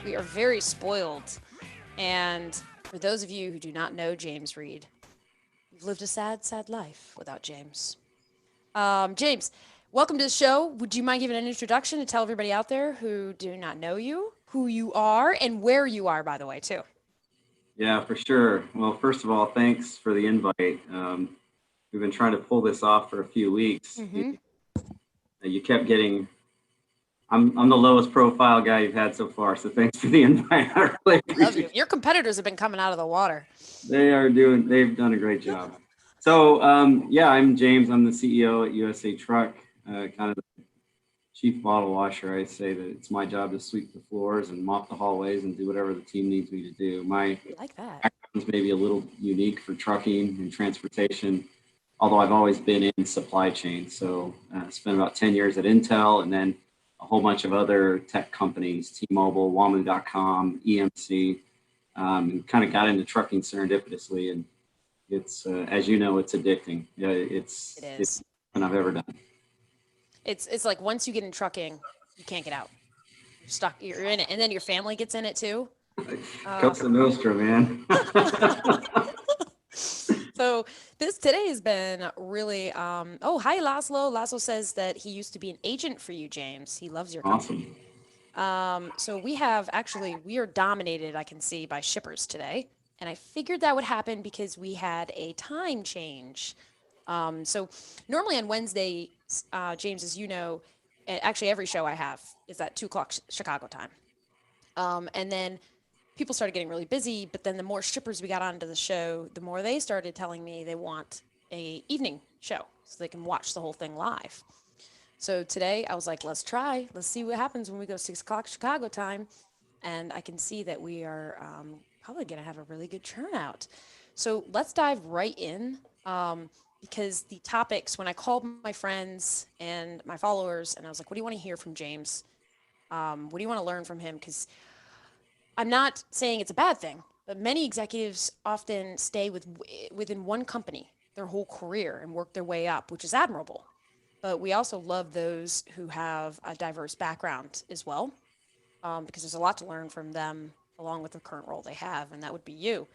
We are very spoiled. And for those of you who do not know James Reed, you've lived a sad, sad life without James. James, welcome to the show. Would you mind giving an introduction to tell everybody out there who do not know you, who you are, and where you are, by the way, too? Yeah, for sure. Well, first of all, thanks for the invite. We've been trying to pull this off for a few weeks. You, Mm-hmm. you kept getting. I'm the lowest profile guy you've had so far, so thanks for the invite. I really Love you. appreciate it. Your competitors have been coming out of the water. They've done a great job. So, yeah, I'm James. I'm the CEO at USA Truck, kind of the chief bottle washer. I say that it's my job to sweep the floors and mop the hallways and do whatever the team needs me to do. My I like that. background's maybe a little unique for trucking and transportation, although I've always been in supply chain. So spent about 10 years at Intel and then a whole bunch of other tech companies, T-Mobile, Wamu.com, EMC, and kind of got into trucking serendipitously. And it's, as you know, it's addicting. Yeah, It it's is. than I've ever done. It's like once you get in trucking, you can't get out. You're stuck. You're in it, and then your family gets in it too. Uh, Cosa Nostra, man. so this today has been really. Oh, hi, Laszlo. Laszlo says that he used to be an agent for you, James. He loves your company. Awesome. So we have actually we are dominated, I can see, by shippers today, and I figured that would happen because we had a time change. So normally on Wednesday, James, as you know, actually every show I have is at 2 o'clock Chicago time. And then people started getting really busy, but then the more shippers we got onto the show, the more they started telling me they want a evening show so they can watch the whole thing live. So today I was like, let's try. Let's see what happens when we go 6 o'clock Chicago time. And I can see that we are probably going to have a really good turnout. So let's dive right in because the topics, when I called my friends and my followers, and I was like, what do you want to hear from James? What do you want to learn from him? Because I'm not saying it's a bad thing, but many executives often stay within one company their whole career and work their way up, which is admirable. But we also love those who have a diverse background as well, because there's a lot to learn from them along with the current role they have, and that would be you,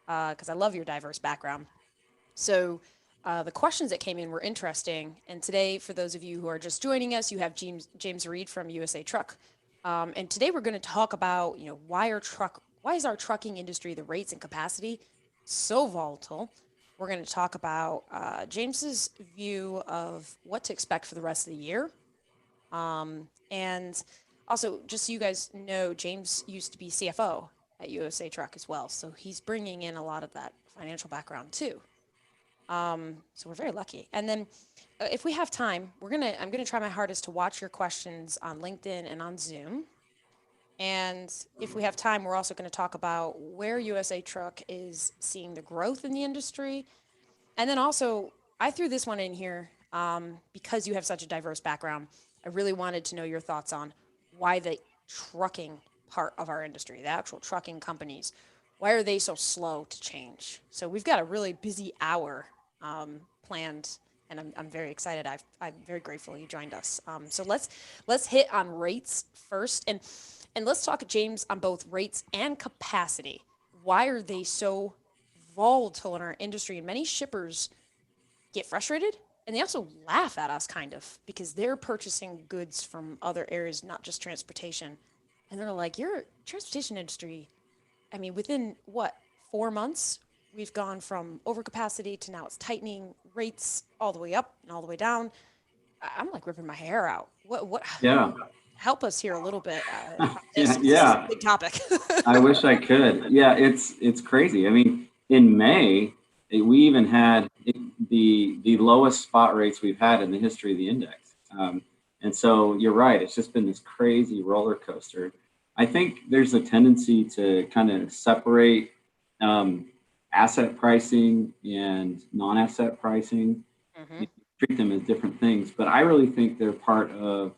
because I love your diverse background. So the questions that came in were interesting. And today, for those of you who are just joining us, you have James Reed from USA Truck. And today we're going to talk about, why is our trucking industry, the rates and capacity, so volatile? We're going to talk about James's view of what to expect for the rest of the year. And also, just so you guys know, James used to be CFO at USA Truck as well. So he's bringing in a lot of that financial background too. So we're very lucky. And then, if we have time, I'm gonna try my hardest to watch your questions on LinkedIn and on Zoom. And if we have time, we're also going to talk about where USA Truck is seeing the growth in the industry. And then also, I threw this one in here because you have such a diverse background. I really wanted to know your thoughts on why the trucking part of our industry, the actual trucking companies, why are they so slow to change? So we've got a really busy hour planned, and I'm very excited. I'm very grateful you joined us. So let's hit on rates first, and let's talk, James, on both rates and capacity. Why are they so volatile in our industry? And many shippers get frustrated and they also laugh at us kind of because they're purchasing goods from other areas, not just transportation. And they're like, your transportation industry, I mean, within what, 4 months, we've gone from overcapacity to now it's tightening rates all the way up and all the way down. I'm like ripping my hair out. What, Yeah. help us here a little bit on this Yeah. because this is a Yeah. big topic. I wish I could. Yeah, it's crazy. I mean, in May, we even had the lowest spot rates we've had in the history of the index. And so you're right. It's just been this crazy roller coaster. I think there's a tendency to kind of separate um, asset pricing and non-asset pricing, Hmm. and treat them as different things. But I really think they're part of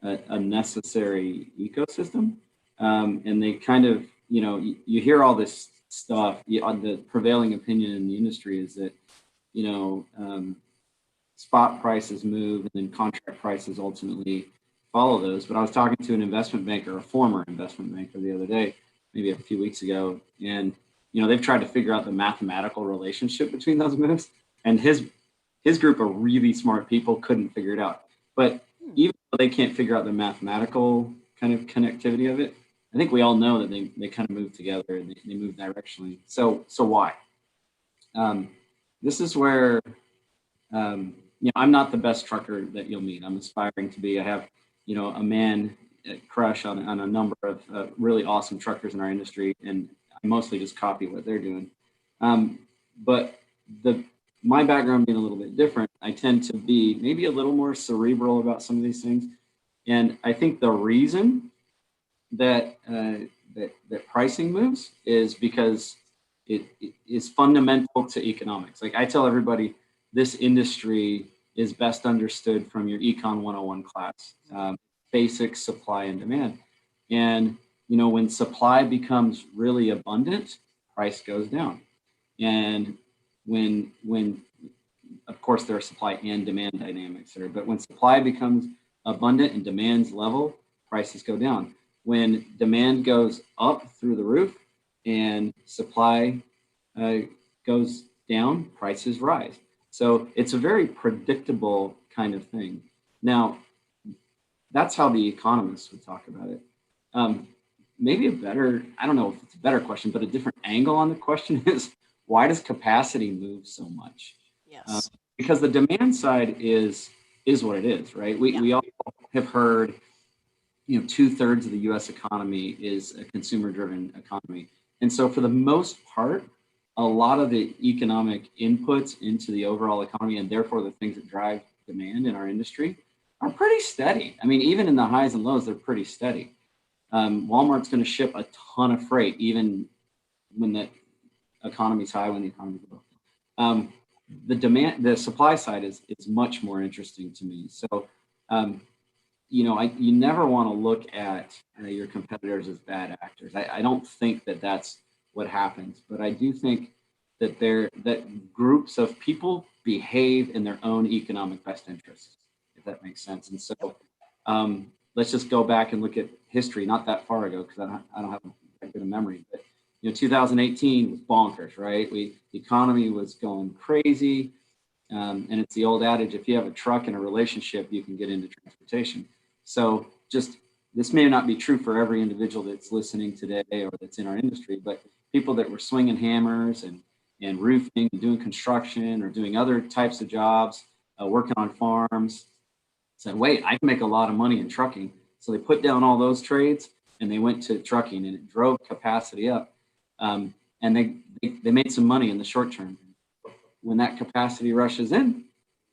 a necessary ecosystem. And they kind of, you hear all this stuff. The prevailing opinion in the industry is that, you know, spot prices move and then contract prices ultimately follow those, but I was talking to an investment banker, a former investment banker, the other day, maybe a few weeks ago, and they've tried to figure out the mathematical relationship between those moves, and his group of really smart people couldn't figure it out. But even though they can't figure out the mathematical kind of connectivity of it, I think we all know that they kind of move together and they move directionally. So why? This is where I'm not the best trucker that you'll meet. I'm aspiring to be. I have a man crush on a number of really awesome truckers in our industry, and I mostly just copy what they're doing. But my background being a little bit different, I tend to be maybe a little more cerebral about some of these things. And I think the reason that that pricing moves is because it is fundamental to economics. Like I tell everybody, this industry is best understood from your Econ 101 class, basic supply and demand. And when supply becomes really abundant, price goes down. And when of course there are supply and demand dynamics there, but when supply becomes abundant and demand's level, prices go down. When demand goes up through the roof and supply goes down, prices rise. So it's a very predictable kind of thing. Now, that's how the economists would talk about it. Maybe I don't know if it's a better question, but a different angle on the question is, why does capacity move so much? Yes. Because the demand side is what it is, right? We all have heard, 2/3 of the U.S. economy is a consumer-driven economy. And so for the most part, a lot of the economic inputs into the overall economy, and therefore the things that drive demand in our industry, are pretty steady. I mean, even in the highs and lows, they're pretty steady. Walmart's going to ship a ton of freight, even when the economy's high, when the economy's low. The supply side is much more interesting to me. So, you never want to look at your competitors as bad actors. I don't think that that's what happens, but I do think that that groups of people behave in their own economic best interests, if that makes sense. And so, let's just go back and look at history, not that far ago, because I don't have a good memory, but 2018 was bonkers, right? The economy was going crazy. And it's the old adage, if you have a truck and a relationship, you can get into transportation. So this may not be true for every individual that's listening today or that's in our industry, but people that were swinging hammers and roofing and doing construction or doing other types of jobs, working on farms, said, wait, I can make a lot of money in trucking. So they put down all those trades and they went to trucking, and it drove capacity up. And they made some money in the short term. When that capacity rushes in,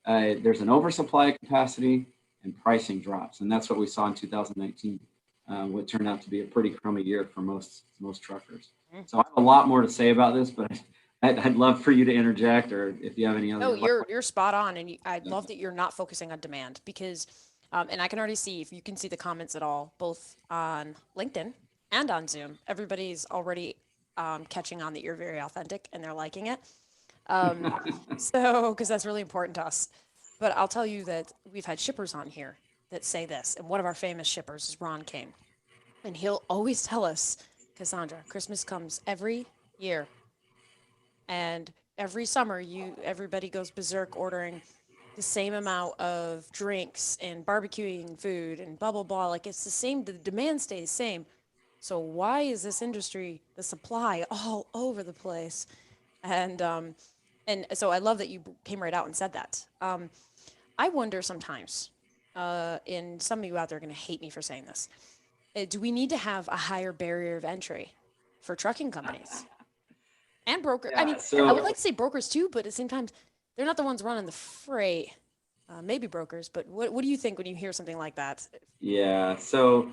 there's an oversupply of capacity and pricing drops. And that's what we saw in 2019, what turned out to be a pretty crummy year for most truckers. So I have a lot more to say about this, but I'd love for you to interject, or if you have any other. No, you're spot on, and I love that you're not focusing on demand because, and I can already see, if you can see the comments at all, both on LinkedIn and on Zoom, everybody's already catching on that you're very authentic and they're liking it. So, because that's really important to us. But I'll tell you that we've had shippers on here that say this, and one of our famous shippers is Ron Kane, and he'll always tell us, Cassandra, Christmas comes every year, and every summer everybody goes berserk ordering the same amount of drinks and barbecuing food and blah blah blah. Like it's the same, the demand stays the same. So why is this industry, the supply, all over the place? And so I love that you came right out and said that. I wonder sometimes, and some of you out there are going to hate me for saying this, do we need to have a higher barrier of entry for trucking companies and broker? I mean, I would like to say brokers too, but at the same time, they're not the ones running the freight. Maybe brokers, but what do you think when you hear something like that? Yeah, so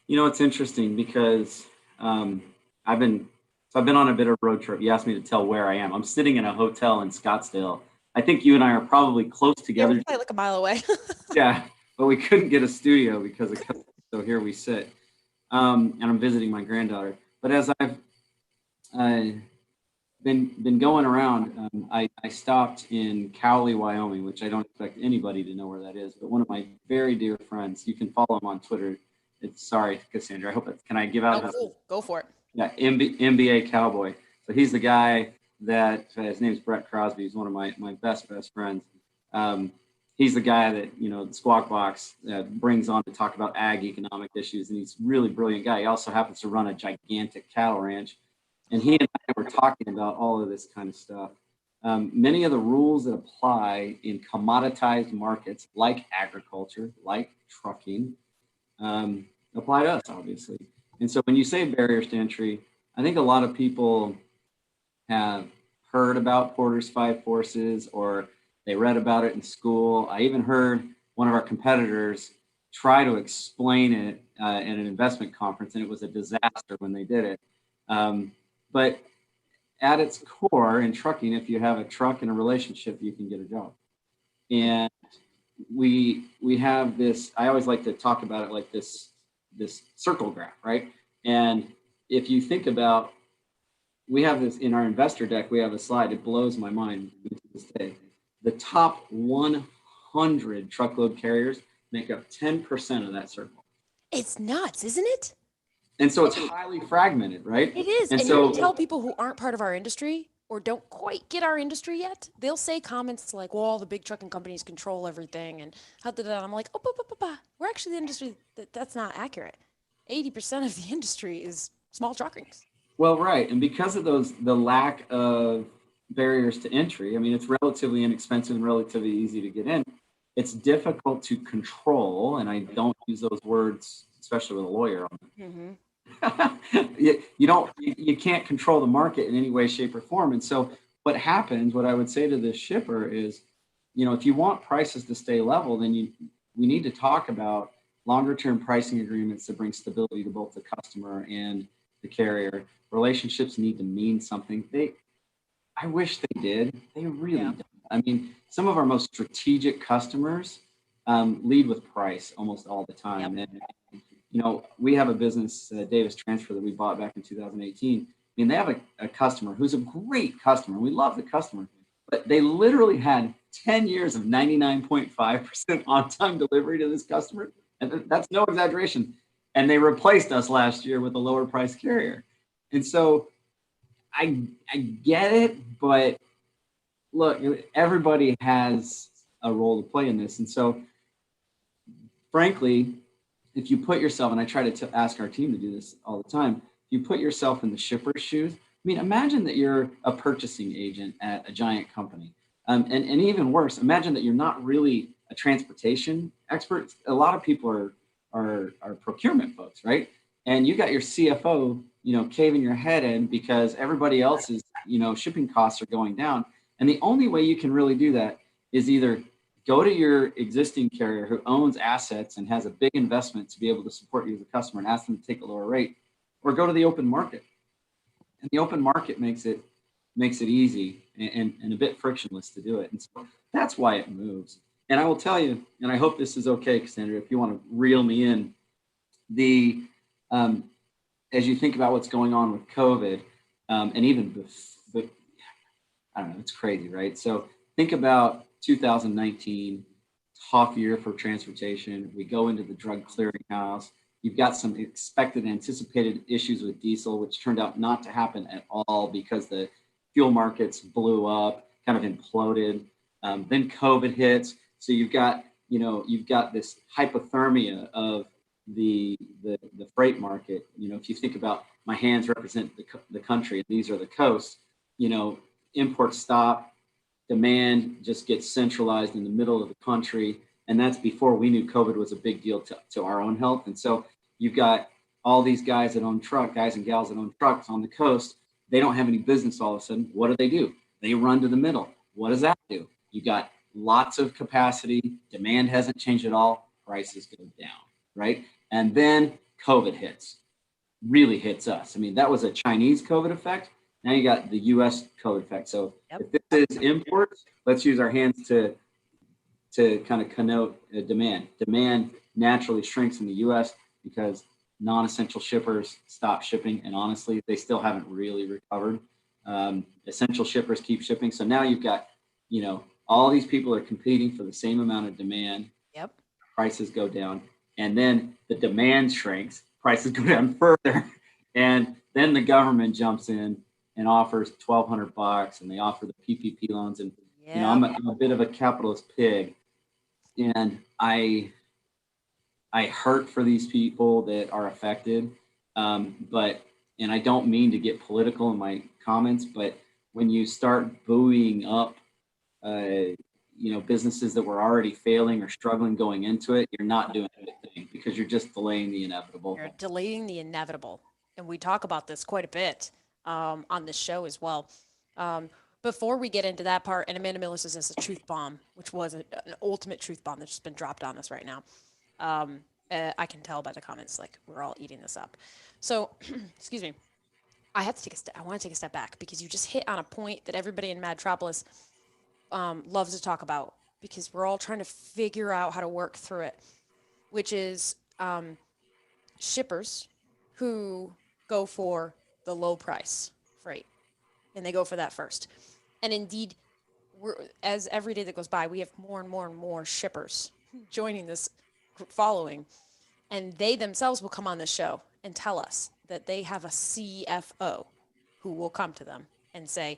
it's interesting because I've been on a bit of a road trip. You asked me to tell where I am. I'm sitting in a hotel in Scottsdale. I think you and I are probably close together. Yeah, we're probably like a mile away. Yeah, but we couldn't get a studio because of COVID, so here we sit. And I'm visiting my granddaughter. But as I've been going around. I stopped in Cowley, Wyoming, which I don't expect anybody to know where that is, but one of my very dear friends, you can follow him on Twitter. Sorry, Cassandra. I hope can I give out his? Cool. Go for it. Yeah, NBA Cowboy. So he's the guy that his name's Brett Crosby. He's one of my best friends. He's the guy that the Squawk Box brings on to talk about ag economic issues, and he's a really brilliant guy. He also happens to run a gigantic cattle ranch, and he and I were talking about all of this kind of stuff. Many of the rules that apply in commoditized markets like agriculture, like trucking, apply to us, obviously. And so when you say barriers to entry, I think a lot of people have heard about Porter's Five Forces, or they read about it in school. I even heard one of our competitors try to explain it at an investment conference, and it was a disaster when they did it. But at its core in trucking, if you have a truck and a relationship, you can get a job. And we have this, I always like to talk about it like this circle graph, right? And if you think about, we have this in our investor deck, we have a slide, it blows my mind to this day. The top 100 truckload carriers make up 10% of that circle. It's nuts, isn't it? And so it's highly fragmented, right? It is. And so you tell people who aren't part of our industry or don't quite get our industry yet, they'll say comments like, well, all the big trucking companies control everything. And how did that? I'm like, we're actually the industry that's not accurate. 80% of the industry is small truckings. Well, right. And because of the lack of barriers to entry, I mean, it's relatively inexpensive and relatively easy to get in. It's difficult to control. And I don't use those words, especially with a lawyer on it. Mm-hmm. You can't control the market in any way, shape, or form. And so what happens, what I would say to this shipper is, if you want prices to stay level, then we need to talk about longer term pricing agreements that bring stability to both the customer and the carrier. Relationships need to mean something. I wish they did. They really don't. I mean, some of our most strategic customers lead with price almost all the time. Yep. And we have a business, Davis Transfer, that we bought back in 2018. I mean, they have a customer who's a great customer. We love the customer, but they literally had 10 years of 99.5% on-time delivery to this customer. And that's no exaggeration. And they replaced us last year with a lower price carrier. And so I get it, but look, everybody has a role to play in this. And so frankly, if you put yourself, and I try to ask our team to do this all the time, if you put yourself in the shipper's shoes, I mean, imagine that you're a purchasing agent at a giant company. And even worse, imagine that you're not really a transportation expert. A lot of people are procurement folks, right? And you got your CFO, caving your head in because everybody else's, shipping costs are going down. And the only way you can really do that is either go to your existing carrier who owns assets and has a big investment to be able to support you as a customer and ask them to take a lower rate, or go to the open market. And the open market makes it easy and a bit frictionless to do it. And so that's why it moves. And I will tell you, and I hope this is okay, Cassandra, if you want to reel me in, as you think about what's going on with COVID, and even I don't know, it's crazy, right? So think about 2019, tough year for transportation. We go into the drug clearinghouse. You've got some expected, anticipated issues with diesel, which turned out not to happen at all because the fuel markets blew up, kind of imploded. Then COVID hits. So you've got this hypothermia of the freight market. If you think about my hands represent the country, and these are the coasts, imports stop, demand just gets centralized in the middle of the country. And that's before we knew COVID was a big deal to our own health. And so you've got all these guys and gals that own trucks on the coast. They don't have any business all of a sudden. What do? They run to the middle. What does that do? You got lots of capacity. Demand hasn't changed at all. Prices go down, right? And then COVID really hits us. I mean, that was a Chinese COVID effect. Now you got the U.S. COVID effect. So if this is imports, let's use our hands to kind of connote demand. Demand naturally shrinks in the U.S. because non-essential shippers stop shipping, and honestly, they still haven't really recovered. Essential shippers keep shipping. So now you've got, all these people are competing for the same amount of demand. Yep. Prices go down, and then the demand shrinks, prices go down further, and then the government jumps in and offers $1,200, and they offer the PPP loans. And I'm a bit of a capitalist pig, and I hurt for these people that are affected, and I don't mean to get political in my comments, but when you start buoying up businesses that were already failing or struggling going into it, you're not doing a good thing, because you're just delaying the inevitable. You're delaying the inevitable. And we talk about this quite a bit on this show as well. Before we get into that part, and Amanda Miller says this is a truth bomb, which was an ultimate truth bomb that's just been dropped on us right now. I can tell by the comments, like, we're all eating this up. So, excuse me. I want to take a step back, because you just hit on a point that everybody in Madtropolis loves to talk about, because we're all trying to figure out how to work through it, which is shippers who go for the low price freight, and they go for that first. And indeed, as every day that goes by, we have more and more and more shippers joining this following, and they themselves will come on the show and tell us that they have a CFO who will come to them and say,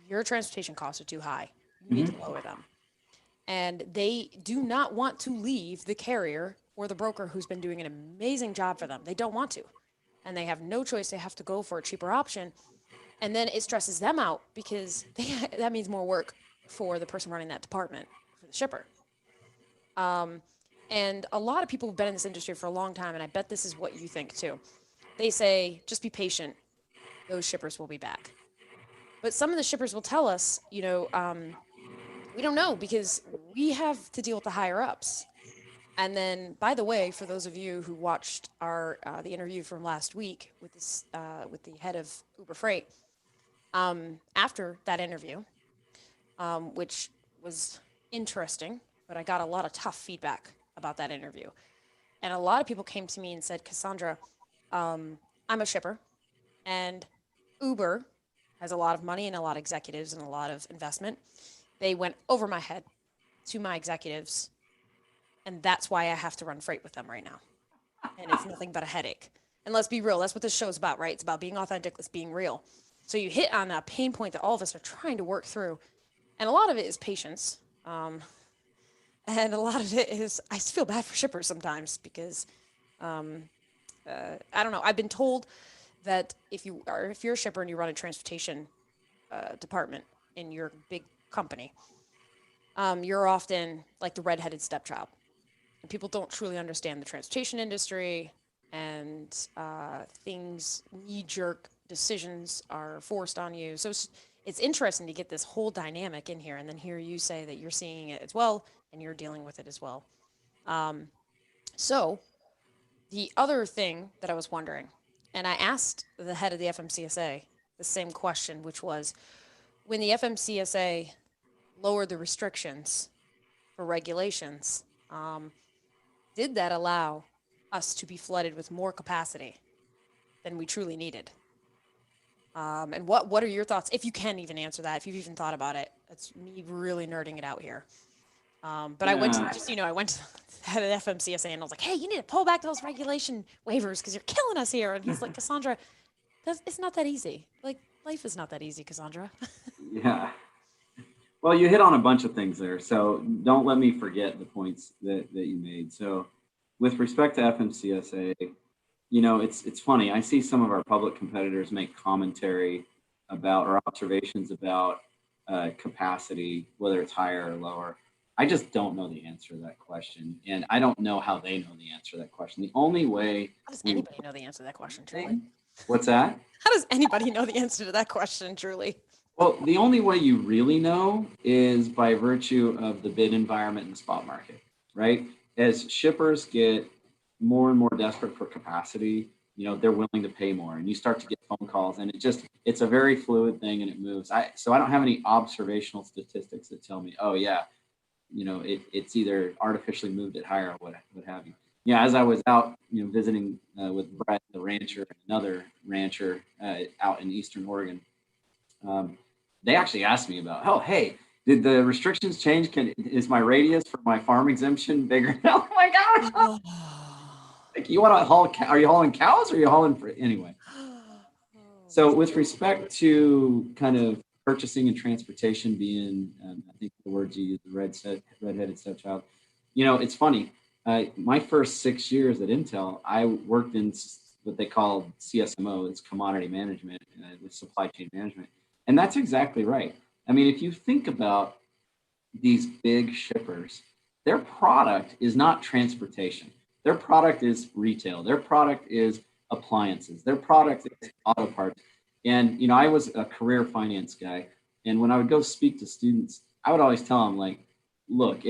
your transportation costs are too high. You need to lower them. And they do not want to leave the carrier or the broker who's been doing an amazing job for them. They don't want to. And they have no choice. They have to go for a cheaper option. And then it stresses them out, because that means more work for the person running that department, for the shipper. And a lot of people have been in this industry for a long time, and I bet this is what you think too. They say, just be patient. Those shippers will be back. But some of the shippers will tell us, we don't know, because we have to deal with the higher ups. And then, by the way, for those of you who watched the interview from last week with the head of Uber Freight, after that interview, which was interesting, but I got a lot of tough feedback about that interview. And a lot of people came to me and said, Cassandra, I'm a shipper, and Uber has a lot of money and a lot of executives and a lot of investment. They went over my head to my executives, and that's why I have to run freight with them right now. And it's nothing but a headache. And let's be real, that's what this show's about, right? It's about being authentic, it's being real. So you hit on that pain point that all of us are trying to work through. And a lot of it is patience. And a lot of it is, I feel bad for shippers sometimes, because I don't know. I've been told that if you're a shipper and you run a transportation department in your big company, you're often like the redheaded stepchild. And people don't truly understand the transportation industry, and things, knee-jerk decisions are forced on you. So it's interesting to get this whole dynamic in here, and then hear you say that you're seeing it as well, and you're dealing with it as well. So the other thing that I was wondering, and I asked the head of the FMCSA the same question, which was, when the FMCSA lowered the restrictions for regulations, did that allow us to be flooded with more capacity than we truly needed? And what are your thoughts, if you can even answer that, if you've even thought about it? It's me really nerding it out here. But I went to the head of FMCSA, and I was like, hey, you need to pull back those regulation waivers, because you're killing us here. And he's like, Cassandra, it's not that easy. Like, life is not that easy, Cassandra. Yeah. Well, you hit on a bunch of things there, so don't let me forget the points that you made. So with respect to FMCSA, it's funny. I see some of our public competitors make commentary about, or observations about, capacity, whether it's higher or lower. I just don't know the answer to that question, and I don't know how they know the answer to that question. The only way... How does anybody know the answer to that question, truly? What's that? How does anybody know the answer to that question, truly? Well, the only way you really know is by virtue of the bid environment in the spot market, right? As shippers get more and more desperate for capacity, they're willing to pay more, and you start to get phone calls, and it's a very fluid thing, and it moves. So I don't have any observational statistics that tell me, oh yeah, it's either artificially moved it higher or what have you. Yeah, as I was out, visiting with Brett, the rancher, and another rancher out in Eastern Oregon, They actually asked me about, oh, hey, did the restrictions change? Is my radius for my farm exemption bigger? Oh my gosh. Like, you want to haul, are you hauling cows or are you hauling for, anyway? So with respect to kind of purchasing and transportation being, I think the words you used, the redheaded stepchild, it's funny. My first 6 years at Intel, I worked in what they call CSMO, it's commodity management, with supply chain management. And that's exactly right. I mean, if you think about these big shippers, their product is not transportation. Their product is retail. Their product is appliances. Their product is auto parts. And, I was a career finance guy. And when I would go speak to students, I would always tell them, like, look,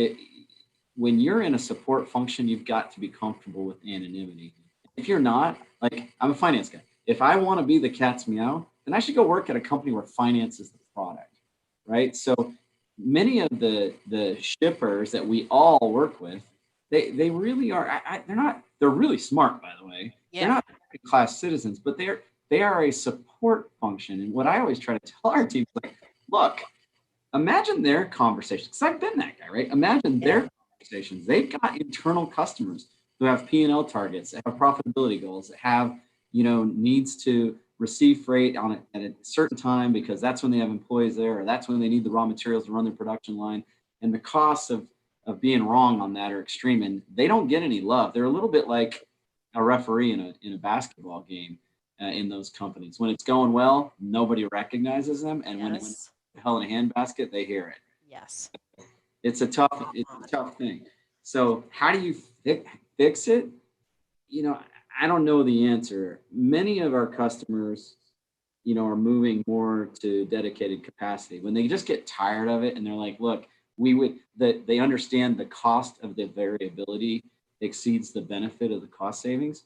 when you're in a support function, you've got to be comfortable with anonymity. If you're not, like, I'm a finance guy. If I want to be the cat's meow, then I should go work at a company where finance is the product, right? So many of the shippers that we all work with, they really are. They're really smart, by the way. Yeah. They're not class citizens, but they are a support function. And what I always try to tell our team is, like, look, imagine their conversations. Because I've been that guy, right? Imagine their conversations. They've got internal customers who have P&L targets, that have profitability goals, that have, needs to receive freight at a certain time because that's when they have employees there, or that's when they need the raw materials to run their production line. And the costs of being wrong on that are extreme, and they don't get any love. They're a little bit like a referee in a basketball game in those companies. When it's going well, nobody recognizes them, and when it's hell in a handbasket, they hear it. Yes. It's a tough thing. So how do you fix it? I don't know the answer. Many of our customers, are moving more to dedicated capacity when they just get tired of it, and they're like, look, they understand the cost of the variability exceeds the benefit of the cost savings.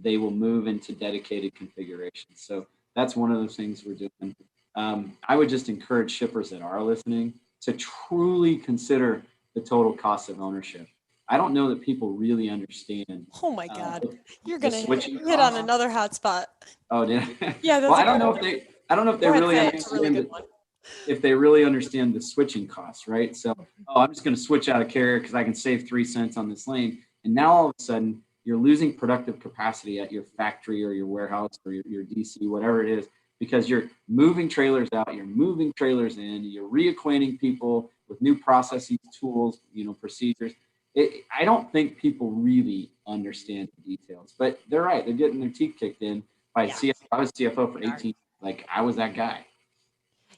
They will move into dedicated configurations. So that's one of the things we're doing. I would just encourage shippers that are listening to truly consider the total cost of ownership. I don't know that people really understand. Oh my God, you're the gonna switching hit on costs. another hot spot. Oh, did Yeah, that's well, I don't know if they Go ahead, really say it. It's a really understand good one. if they really understand the switching costs, right? So, I'm just going to switch out a carrier because I can save 3 cents on this lane. And now all of a sudden, you're losing productive capacity at your factory or your warehouse or your DC, whatever it is, because you're moving trailers out, you're moving trailers in, you're reacquainting people with new processes, tools, procedures. I don't think people really understand the details, but they're right. They're getting their teeth kicked in by CFO. I was CFO for 18. Like, I was that guy.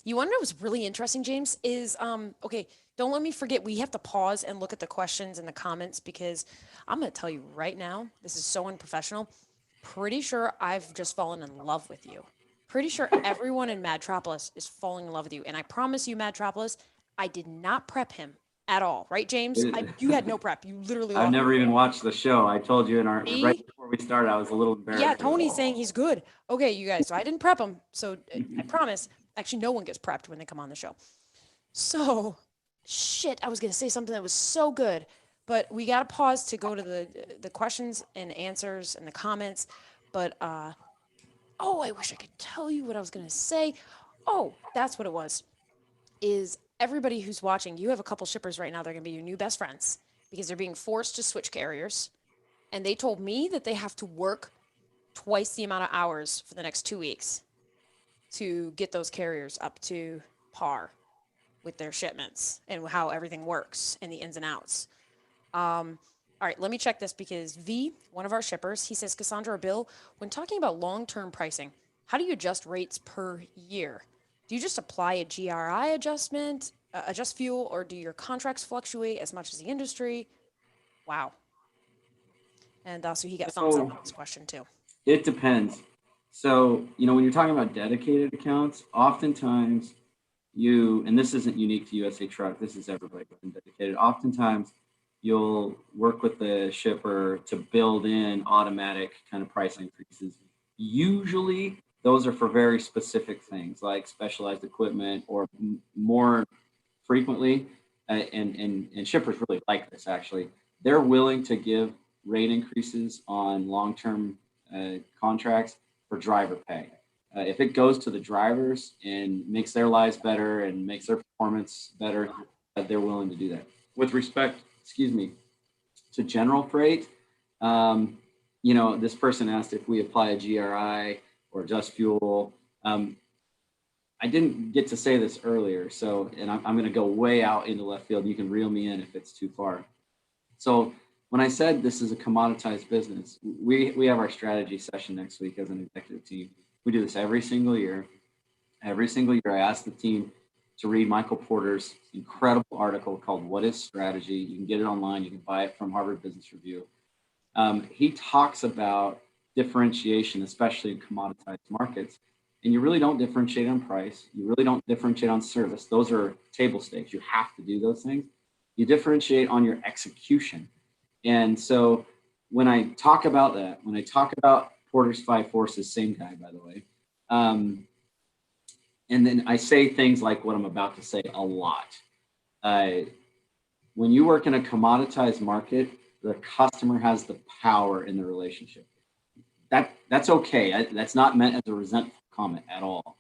You want to know what's really interesting, James? Is okay, don't let me forget, we have to pause and look at the questions and the comments because I'm going to tell you right now, this is so unprofessional. Pretty sure I've just fallen in love with you. Pretty sure everyone in Madtropolis is falling in love with you. And I promise you, Madtropolis, I did not prep him at all. Right, James? You had no prep. You literally I've lost. never even watched the show. I told you right Me? before we started, I was a little embarrassed. Yeah, Tony's saying he's good. Okay, you guys. So I didn't prep him. So I promise. Actually, no one gets prepped when they come on the show. So, shit, I was gonna say something that was so good, but we gotta pause to go to the questions and answers and the comments. But I wish I could tell you what I was gonna say. Oh, that's what it was. Is everybody who's watching, you have a couple shippers right now. They're gonna be your new best friends because they're being forced to switch carriers, and they told me that they have to work twice the amount of hours for the next 2 weeks to get those carriers up to par with their shipments and how everything works and the ins and outs. All right, let me check this because V, one of our shippers, he says, Cassandra or Bill, when talking about long-term pricing, how do you adjust rates per year? Do you just apply a GRI adjustment, adjust fuel, or do your contracts fluctuate as much as the industry? Wow. And so he got thumbs up on this question too. It depends. So, when you're talking about dedicated accounts, oftentimes and this isn't unique to USA Truck, this is everybody within dedicated. Oftentimes you'll work with the shipper to build in automatic kind of price increases. Usually those are for very specific things like specialized equipment, or more frequently, and shippers really like this actually. They're willing to give rate increases on long-term contracts for driver pay. If it goes to the drivers and makes their lives better and makes their performance better, they're willing to do that. With respect, excuse me, to general freight, um, this person asked if we apply a GRI or just fuel. I didn't get to say this earlier, so and I'm going to go way out into left field. You can reel me in if it's too far. So when I said this is a commoditized business, we have our strategy session next week as an executive team. We do this every single year. Every single year, I ask the team to read Michael Porter's incredible article called "What Is Strategy." You can get it online. You can buy it from Harvard Business Review. He talks about differentiation, especially in commoditized markets. And you really don't differentiate on price. You really don't differentiate on service. Those are table stakes. You have to do those things. You differentiate on your execution. And so when I talk about that, when I talk about Porter's Five Forces, same guy, by the way, and then I say things like what I'm about to say a lot. Uh, when you work in a commoditized market, the customer has the power in the relationship. That's okay. That's not meant as a resentful comment at all.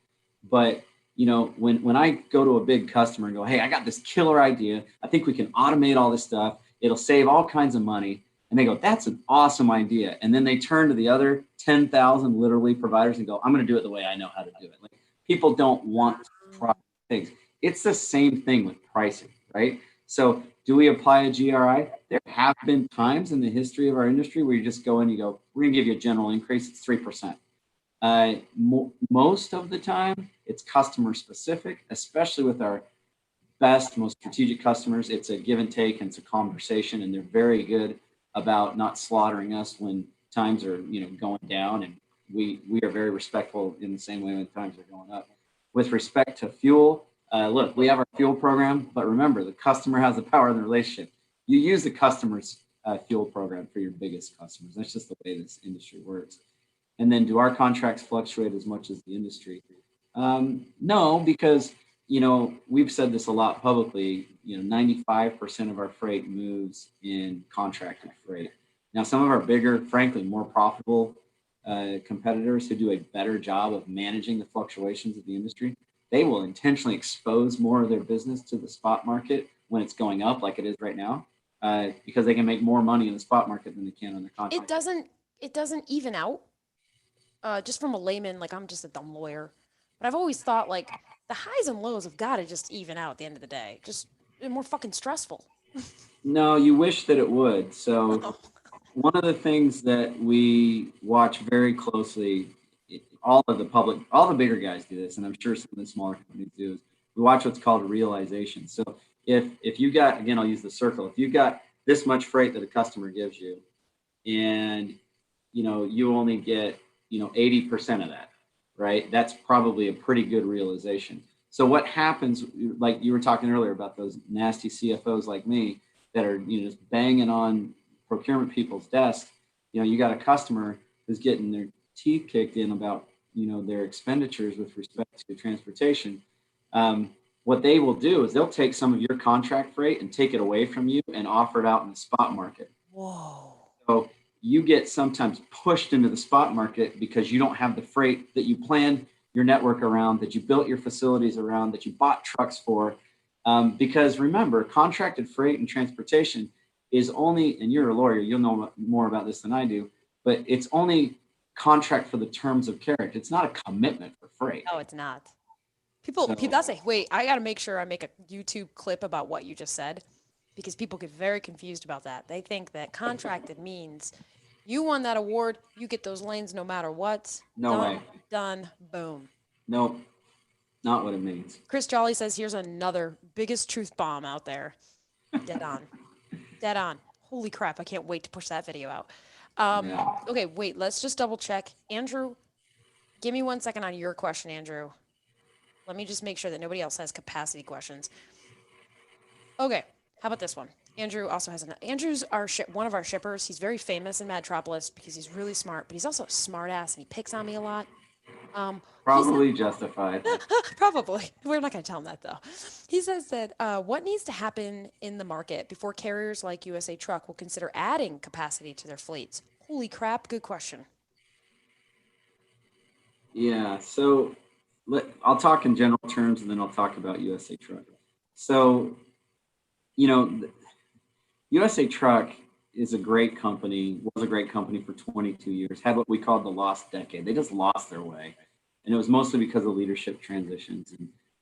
But when I go to a big customer and go, hey, I got this killer idea. I think we can automate all this stuff. It'll save all kinds of money. And they go, that's an awesome idea. And then they turn to the other 10,000 literally providers and go, I'm going to do it the way I know how to do it. Like, people don't want to try things. It's the same thing with pricing, right? So do we apply a GRI? There have been times in the history of our industry where you just go in and you go, we're going to give you a general increase. It's 3%. Most of the time, it's customer specific, especially with our best, most strategic customers. It's a give and take, and it's a conversation, and they're very good about not slaughtering us when times are going down, and we are very respectful in the same way when times are going up. With respect to fuel, look, we have our fuel program, but remember, the customer has the power in the relationship. You use the customer's fuel program for your biggest customers. That's just the way this industry works. And then do our contracts fluctuate as much as the industry? No, because we've said this a lot publicly. 95% of our freight moves in contracted freight. Now, some of our bigger, frankly, more profitable competitors who do a better job of managing the fluctuations of the industry, they will intentionally expose more of their business to the spot market when it's going up, like it is right now, because they can make more money in the spot market than they can on the contract. It doesn't even out. Just from a layman, like I'm just a dumb lawyer, but I've always thought like the highs and lows have got to just even out at the end of the day. Just more fucking stressful. No, you wish that it would. So Oh. one of the things that we watch very closely, all the bigger guys do this, and I'm sure some of the smaller companies do, is we watch what's called a realization. So if you got, again, I'll use the circle. If you got this much freight that a customer gives you, and you only get 80% of that, right? That's probably a pretty good realization. So what happens, like you were talking earlier about those nasty CFOs like me that are just banging on procurement people's desks? You got a customer who's getting their teeth kicked in about their expenditures with respect to transportation. What they will do is they'll take some of your contract freight and take it away from you and offer it out in the spot market. Whoa. So you get sometimes pushed into the spot market because you don't have the freight that you planned your network around, that you built your facilities around, that you bought trucks for. Because remember, contracted freight and transportation is only, and you're a lawyer, you'll know more about this than I do, but it's only contract for the terms of carriage. It's not a commitment for freight. No, it's not. So People say, wait, I got to make sure I make a YouTube clip about what you just said because people get very confused about that. They think that contracted means you won that award, you get those lanes no matter what. no Done, way. done, boom. Nope, not what it means. Chris Jolly says, here's another biggest truth bomb out there. Dead on. Dead on. Holy crap, I can't wait to push that video out. Yeah. Okay, wait, let's just double check. Andrew, give me 1 second on your question, Andrew. Let me just make sure that nobody else has capacity questions. Okay, how about this one? Andrew also has Andrew's one of our shippers. He's very famous in Madtropolis because he's really smart, but he's also a smart ass and he picks on me a lot. Probably justified. Probably. We're not going to tell him that though. He says that what needs to happen in the market before carriers like USA Truck will consider adding capacity to their fleets? Holy crap, good question. Yeah. So I'll talk in general terms and then I'll talk about USA Truck. So, you know, USA Truck is a great company, was a great company for 22 years, had what we called the lost decade. They just lost their way. And it was mostly because of leadership transitions.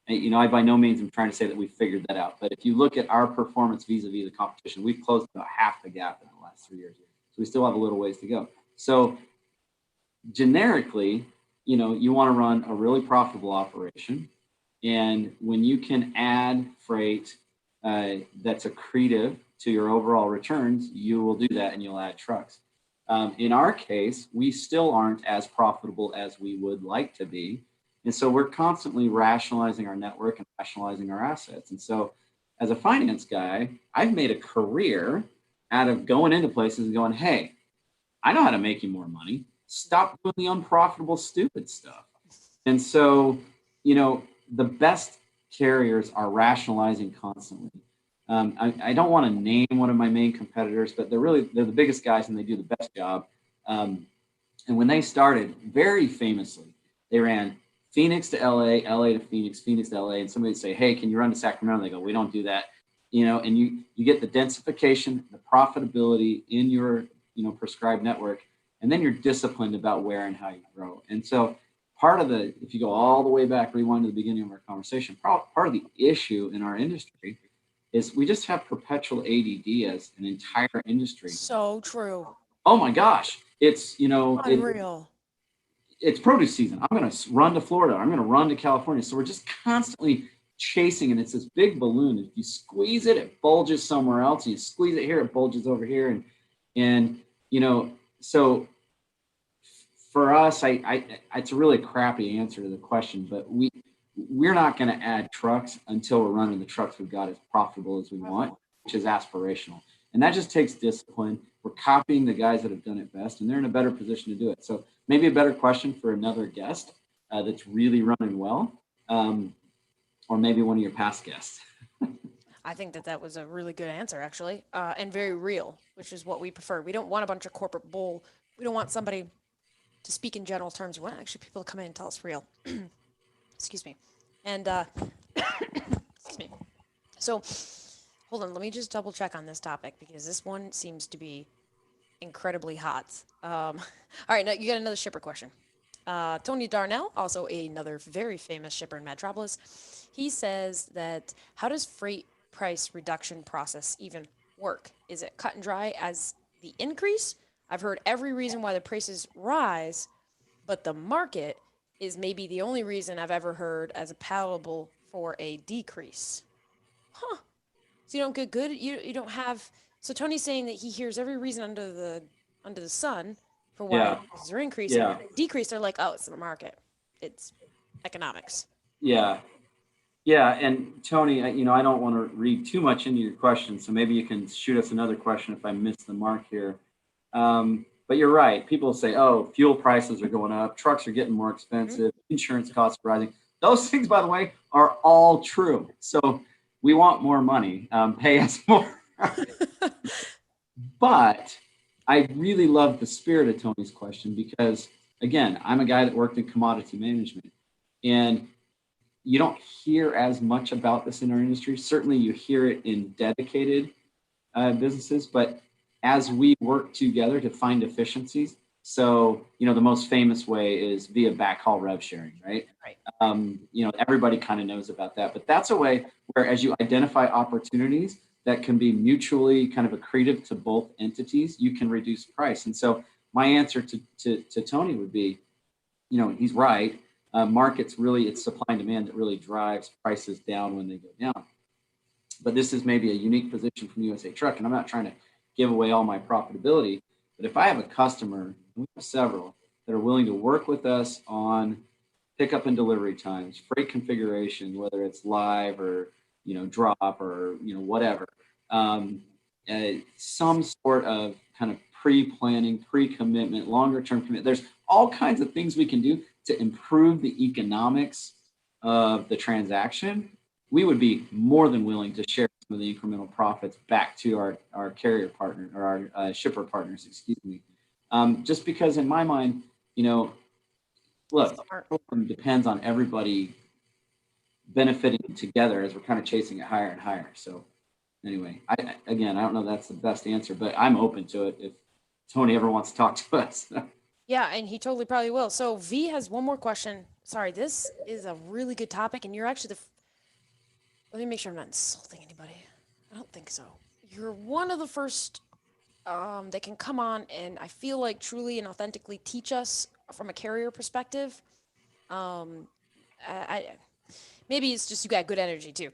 And I by no means am trying to say that we figured that out. But if you look at our performance vis-a-vis the competition, we've closed about half the gap in the last 3 years. So we still have a little ways to go. So generically, you want to run a really profitable operation. And when you can add freight that's accretive to your overall returns, you will do that and you'll add trucks. In our case, we still aren't as profitable as we would like to be. And so we're constantly rationalizing our network and rationalizing our assets. And so as a finance guy, I've made a career out of going into places and going, hey, I know how to make you more money. Stop doing the unprofitable, stupid stuff. And so, the best carriers are rationalizing constantly. I don't want to name one of my main competitors, but they're the biggest guys and they do the best job. And when they started, very famously, they ran Phoenix to LA, LA to Phoenix, Phoenix to LA, and somebody would say, "Hey, can you run to Sacramento?" They go, "We don't do that." And you get the densification, the profitability in your prescribed network, and then you're disciplined about where and how you grow. And so if you go all the way back, rewind to the beginning of our conversation, part of the issue in our industry is we just have perpetual ADD as an entire industry. So true. Oh my gosh, Unreal. it's produce season. I'm going to run to Florida. I'm going to run to California. So we're just constantly chasing, and it's this big balloon. If you squeeze it, it bulges somewhere else. And you squeeze it here, it bulges over here. So for us, it's a really crappy answer to the question, but we're not going to add trucks until we're running the trucks we've got as profitable as we want, which is aspirational. And that just takes discipline. We're copying the guys that have done it best, and they're in a better position to do it. So maybe a better question for another guest that's really running well, or maybe one of your past guests. I think that was a really good answer, actually, and very real, which is what we prefer. We don't want a bunch of corporate bull. We don't want somebody to speak in general terms. We want actually people to come in and tell us real. Excuse me. And excuse me. So hold on, let me just double check on this topic because this one seems to be incredibly hot. All right, now you got another shipper question. Tony Darnell, also another very famous shipper in Metropolis, he says that how does freight price reduction process even work? Is it cut and dry as the increase? I've heard every reason why the prices rise, but the market is maybe the only reason I've ever heard as a palatable for a decrease. Huh. So you don't get good. You don't have. So Tony's saying that he hears every reason under the sun for why Yeah, prices are increasing. yeah, When they decrease, they're like, oh, it's the market. It's economics. yeah. Yeah, and Tony, I don't want to read too much into your question, so maybe you can shoot us another question if I miss the mark here. But you're right. People say, "Oh, fuel prices are going up, trucks are getting more expensive, insurance costs are rising." Those things, by the way, are all true. So we want more money. Pay us more. But I really love the spirit of Tony's question because, again, I'm a guy that worked in commodity management, and you don't hear as much about this in our industry. Certainly, you hear it in dedicated businesses, but as we work together to find efficiencies, so the most famous way is via backhaul rev sharing, right? Right. Everybody kind of knows about that, but that's a way where as you identify opportunities that can be mutually kind of accretive to both entities, you can reduce price. And so my answer to Tony would be, he's right. Markets really, it's supply and demand that really drives prices down when they go down. But this is maybe a unique position from USA Truck, and I'm not trying to give away all my profitability. But if I have a customer, and we have several that are willing to work with us on pickup and delivery times, freight configuration, whether it's live or drop or whatever, some sort of kind of pre-planning, pre-commitment, longer-term commitment. There's all kinds of things we can do to improve the economics of the transaction. We would be more than willing to share some of the incremental profits back to our carrier partner or our shipper partners, excuse me. Just because in my mind, look, Smart. depends on everybody benefiting together as we're kind of chasing it higher and higher. So anyway, again, I don't know if that's the best answer, but I'm open to it if Tony ever wants to talk to us. Yeah, and he totally probably will. So V has one more question. Sorry, this is a really good topic, and you're actually let me make sure I'm not insulting anybody. I don't think so. You're one of the first that can come on and I feel like truly and authentically teach us from a carrier perspective. Um, I maybe it's just you got good energy too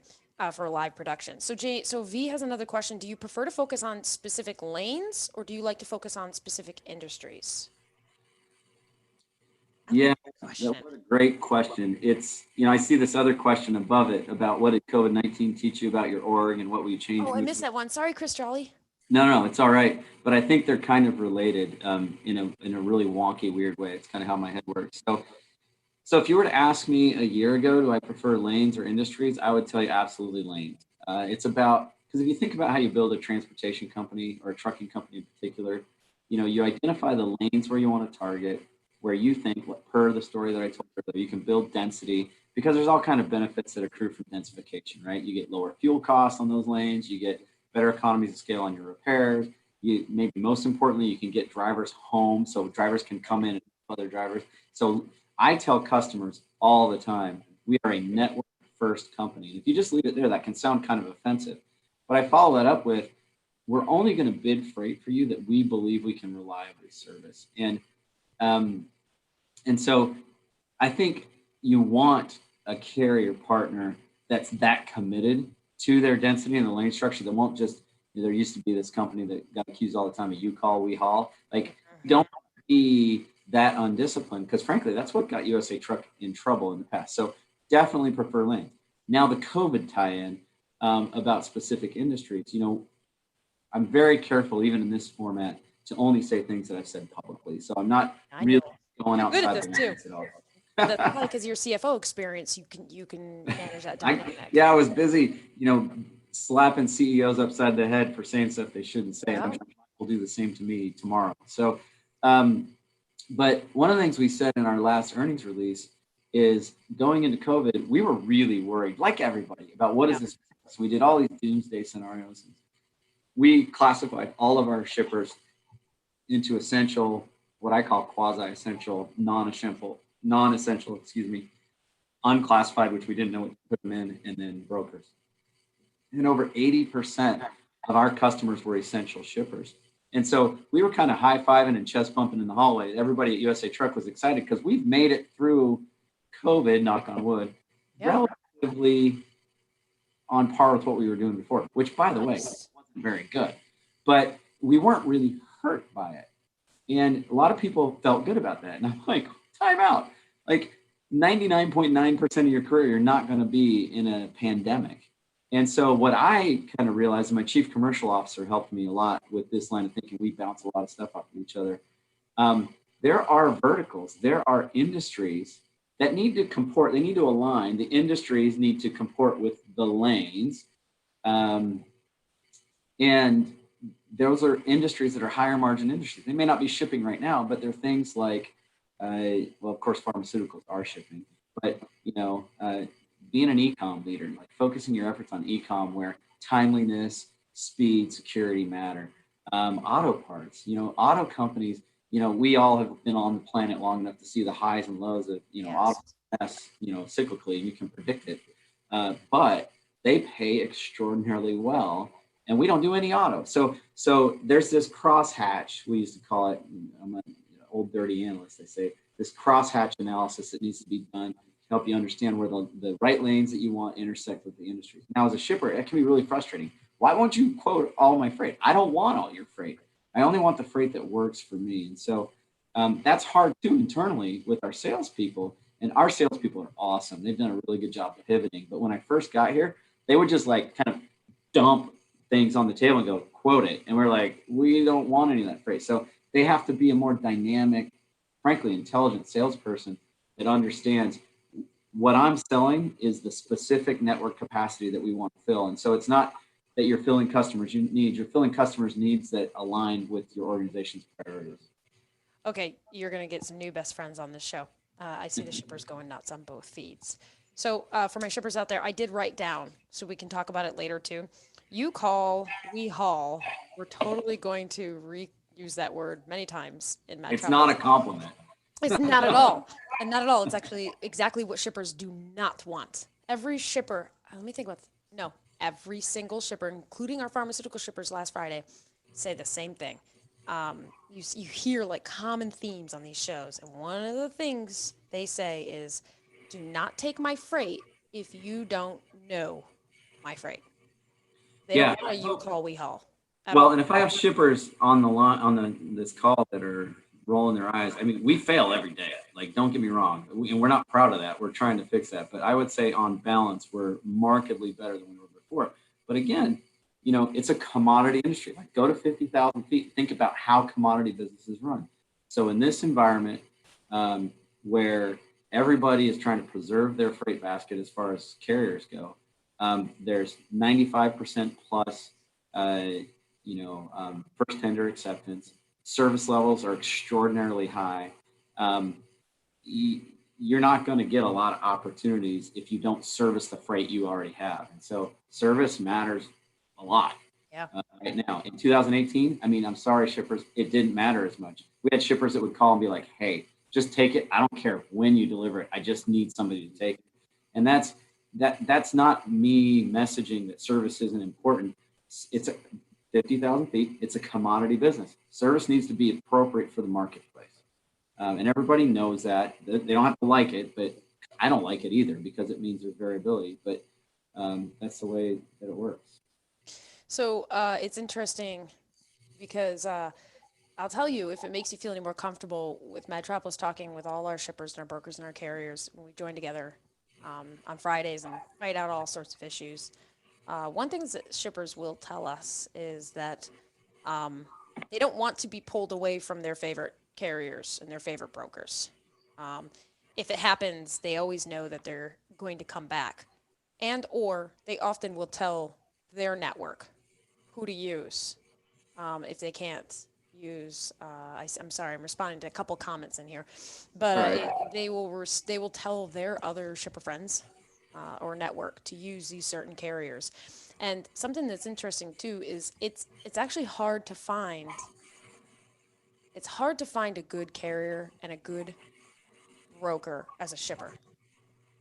for live production. So V has another question. Do you prefer to focus on specific lanes or do you like to focus on specific industries? I like Yeah, that that question. was a great question. It's, I see this other question above it about what did COVID-19 teach you about your org and what will you change Oh, I moving? missed that one. Sorry, Chris Jolly. No, it's all right. But I think they're kind of related in a really wonky, weird way. It's kind of how my head works. So if you were to ask me a year ago, do I prefer lanes or industries? I would tell you absolutely lanes. It's about, because if you think about how you build a transportation company or a trucking company in particular, you identify the lanes where you want to target, where you think, per the story that I told earlier, you can build density because there's all kind of benefits that accrue from densification, right? You get lower fuel costs on those lanes, you get better economies of scale on your repairs. You maybe most importantly, you can get drivers home so drivers can come in and other drivers. So I tell customers all the time, we are a network first company. And if you just leave it there, that can sound kind of offensive. But I follow that up with, we're only going to bid freight for you that we believe we can reliably service. Um, and so I think you want a carrier partner that's that committed to their density and the lane structure that won't just, there used to be this company that got accused all the time of you call, we haul. Like, don't be that undisciplined because frankly, that's what got USA Truck in trouble in the past. So definitely prefer lanes. Now the COVID tie-in about specific industries, I'm very careful even in this format to only say things that I've said publicly. So I'm not I really know. going You're good at outside this the too. lines at all. That's probably because of your CFO experience. You can manage that dynamic. I was busy, slapping CEOs upside the head for saying stuff they shouldn't say. I'm Yeah. sure will do the same to me tomorrow. So, but one of the things we said in our last earnings release is going into COVID, we were really worried, like everybody, about what is Yeah. this? So we did all these doomsday scenarios. We classified all of our shippers into essential, what I call quasi-essential, non-essential, unclassified, which we didn't know what to put them in, and then brokers. And over 80% of our customers were essential shippers. And so we were kind of high-fiving and chest pumping in the hallway. Everybody at USA Truck was excited because we've made it through COVID, knock on wood, Yeah. relatively on par with what we were doing before, which, by the way, Nice. wasn't very good. But we weren't really hurt by it. And a lot of people felt good about that. And I'm like, time out. Like 99.9% of your career, you're not going to be in a pandemic. And so what I kind of realized, and my chief commercial officer helped me a lot with this line of thinking. We bounce a lot of stuff off of each other. There are verticals, there are industries that need to comport, they need to align. The industries need to comport with the lanes. And those are industries that are higher margin industries. They may not be shipping right now, but they're things like, well, of course, pharmaceuticals are shipping, but being an e-com leader, like focusing your efforts on e-com where timeliness, speed, security matter. Auto parts, auto companies, we all have been on the planet long enough to see the highs and lows of, auto Yes. cyclically, and you can predict it. But they pay extraordinarily well, and we don't do any auto. So there's this crosshatch, we used to call it, I'm an old dirty analyst, they say, this crosshatch analysis that needs to be done to help you understand where the right lanes that you want intersect with the industry. Now, as a shipper, it can be really frustrating. Why won't you quote all my freight? I don't want all your freight. I only want the freight that works for me. And so that's hard too internally with our salespeople. And our salespeople are awesome. They've done a really good job of pivoting. But when I first got here, they would just like kind of dump things on the table and go, quote it. And we're like, we don't want any of that freight. So they have to be a more dynamic, frankly, intelligent salesperson that understands what I'm selling is the specific network capacity that we want to fill. And so it's not that you're filling customers' needs, you're filling customers' needs that align with your organization's priorities. Okay, you're gonna get some new best friends on this show. I see the shippers going nuts on both feeds. So for my shippers out there, I did write down so we can talk about it later too. You call, we haul. We're totally going to reuse that word many times in Mad It's not a Travels. compliment. It's not at all. And not at all. It's actually exactly what shippers do not want. Every shipper, let me think about, no, every single shipper, including our pharmaceutical shippers last Friday, say the same thing. You hear like common themes on these shows. And one of the things they say is do not take my freight if you don't know my freight. They don't Yeah. want a you call, we haul at Well, all. and if I have shippers on the line on this call that are rolling their eyes, I mean, we fail every day. Like, don't get me wrong, and we're not proud of that. We're trying to fix that, but I would say on balance, we're markedly better than we were before. But again, it's a commodity industry. Like, go to 50,000 feet. Think about how commodity businesses run. So in this environment, where everybody is trying to preserve their freight basket as far as carriers go, there's 95% plus. First tender acceptance. Service levels are extraordinarily high. Um, you're not going to get a lot of opportunities if you don't service the freight you already have. And so service matters a lot Yeah. right now. In 2018, I mean, I'm sorry, shippers, it didn't matter as much. We had shippers that would call and be like, hey, just take it. I don't care when you deliver it. I just need somebody to take it. And that's not me messaging that service isn't important. It's a 50,000 feet. It's a commodity business. Service needs to be appropriate for the marketplace. And everybody knows that. They don't have to like it, but I don't like it either because it means there's variability. But that's the way that it works. So it's interesting because I'll tell you if it makes you feel any more comfortable with Madtropolis talking with all our shippers and our brokers and our carriers when we join together on Fridays and fight out all sorts of issues. One thing that shippers will tell us is that they don't want to be pulled away from their favorite carriers and their favorite brokers. Um, if it happens, they always know that they're going to come back, and or they often will tell their network who to use if they can't use. I'm sorry, I'm responding to a couple comments in here, but All right. they will tell their other shipper friends or network to use these certain carriers. And something that's interesting too is it's actually hard to find. It's hard to find a good carrier and a good broker as a shipper.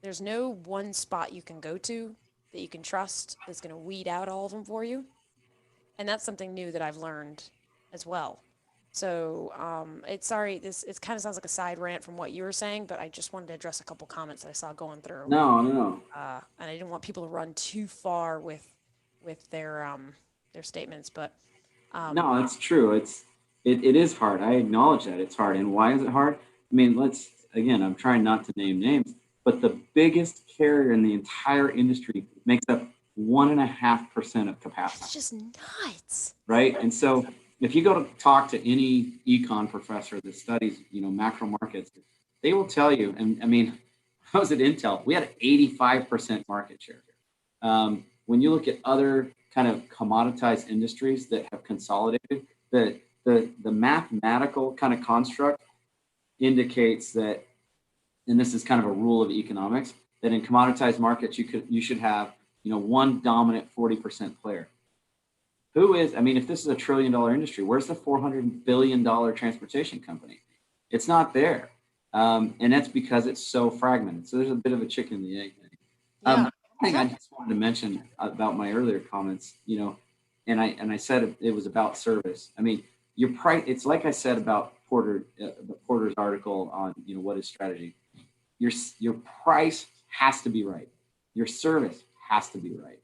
There's no one spot you can go to that you can trust that's going to weed out all of them for you. And that's something new that I've learned as well. So it's sorry, this it kind of sounds like a side rant from what you were saying, but I just wanted to address a couple comments that I saw going through, No, no. and I didn't want people to run too far with their statements. But No, it's true. It is hard. I acknowledge that it's hard. And why is it hard? I mean, I'm trying not to name names, but the biggest carrier in the entire industry makes up 1.5% of capacity, it's just nuts. right? And so if you go to talk to any econ professor that studies, macro markets, they will tell you, and I mean, I was at Intel, we had 85% market share. When you look at other kind of commoditized industries that have consolidated, the mathematical kind of construct indicates that, and this is kind of a rule of economics, that in commoditized markets you should have one dominant 40% player. Who is? I mean, if this is a $1 trillion industry, where's the $400 billion transportation company? It's not there, and that's because it's so fragmented. So there's a bit of a chicken and the egg thing. Yeah. I think I just wanted to mention about my earlier comments, and I said it was about service. I mean, your price. It's like I said about Porter's article on what is strategy. Your price has to be right. Your service has to be right.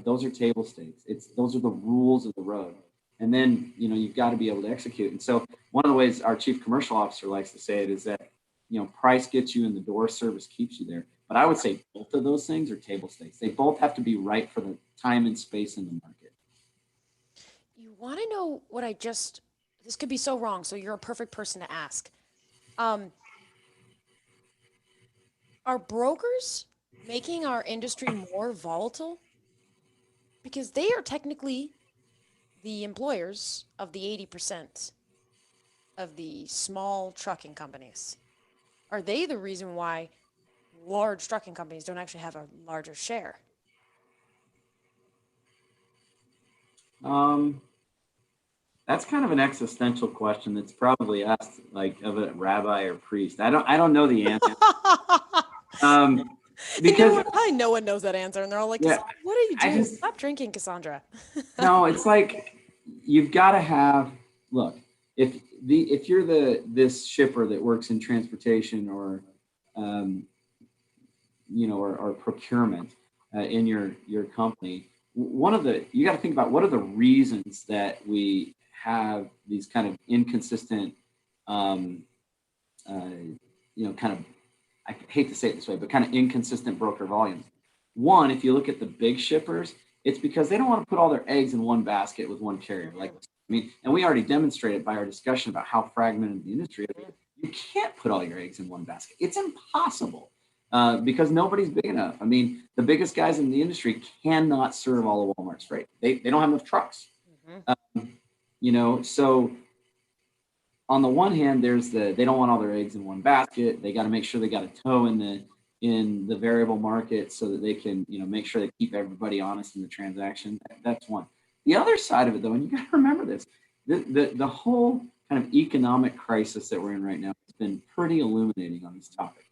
Those are table stakes. Those are the rules of the road. And then you've got to be able to execute. And so one of the ways our chief commercial officer likes to say it is that price gets you in the door, service keeps you there. But I would say both of those things are table stakes. They both have to be right for the time and space in the market. You want to know what I just? This could be so wrong. So you're a perfect person to ask. Um, are brokers making our industry more volatile? Because they are technically the employers of the 80% of the small trucking companies. Are they the reason why large trucking companies don't actually have a larger share? Um, that's kind of an existential question that's probably asked like of a rabbi or priest. I don't know the answer. Um, And no because one, probably no one knows that answer, and they're all like, yeah, "What are you I doing? just Stop drinking, Cassandra." no, it's like you've got to have look, if you're this shipper that works in transportation or um, or procurement in your company, one of the you got to think about what are the reasons that we have these kind of inconsistent um, uh, kind of, I hate to say it this way, but kind of inconsistent broker volumes. One, if you look at the big shippers, it's because they don't want to put all their eggs in one basket with one carrier. Like, I mean, and we already demonstrated by our discussion about how fragmented the industry is. You can't put all your eggs in one basket. It's impossible because nobody's big enough. I mean, the biggest guys in the industry cannot serve all of Walmart's freight. They don't have enough trucks. So on the one hand, there's they don't want all their eggs in one basket. They got to make sure they got a toe in the variable market so that they can make sure they keep everybody honest in the transaction. That's one. The other side of it, though, and you got to remember this, the whole kind of economic crisis that we're in right now has been pretty illuminating on this topic.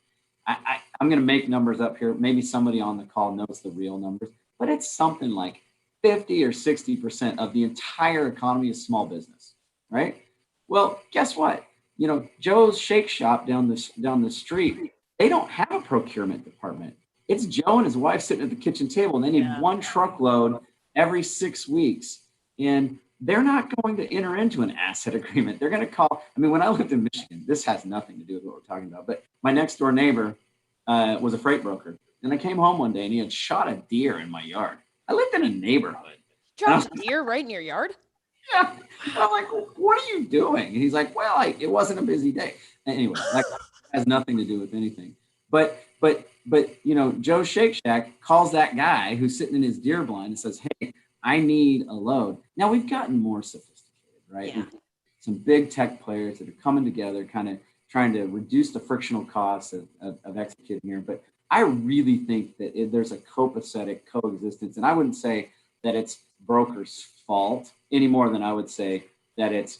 I'm going to make numbers up here. Maybe somebody on the call knows the real numbers, but it's something like 50 or 60% of the entire economy is small business, right? Well, guess what? Joe's Shake Shop down the street, they don't have a procurement department. It's Joe and his wife sitting at the kitchen table, and they need one truckload every 6 weeks. And they're not going to enter into an asset agreement. They're going to call. I mean, when I lived in Michigan, this has nothing to do with what we're talking about, but my next door neighbor was a freight broker. And I came home one day and he had shot a deer in my yard. I lived in a neighborhood. Dropped a deer right in your yard? Yeah. And I'm like, what are you doing? And he's like, well, it wasn't a busy day. Anyway, that has nothing to do with anything. But Joe Shake Shack calls that guy who's sitting in his deer blind and says, hey, I need a load. Now we've gotten more sophisticated, right? Yeah. Some big tech players that are coming together, kind of trying to reduce the frictional costs of executing here. But I really think that there's a copacetic coexistence. And I wouldn't say that it's brokers' fault any more than I would say that it's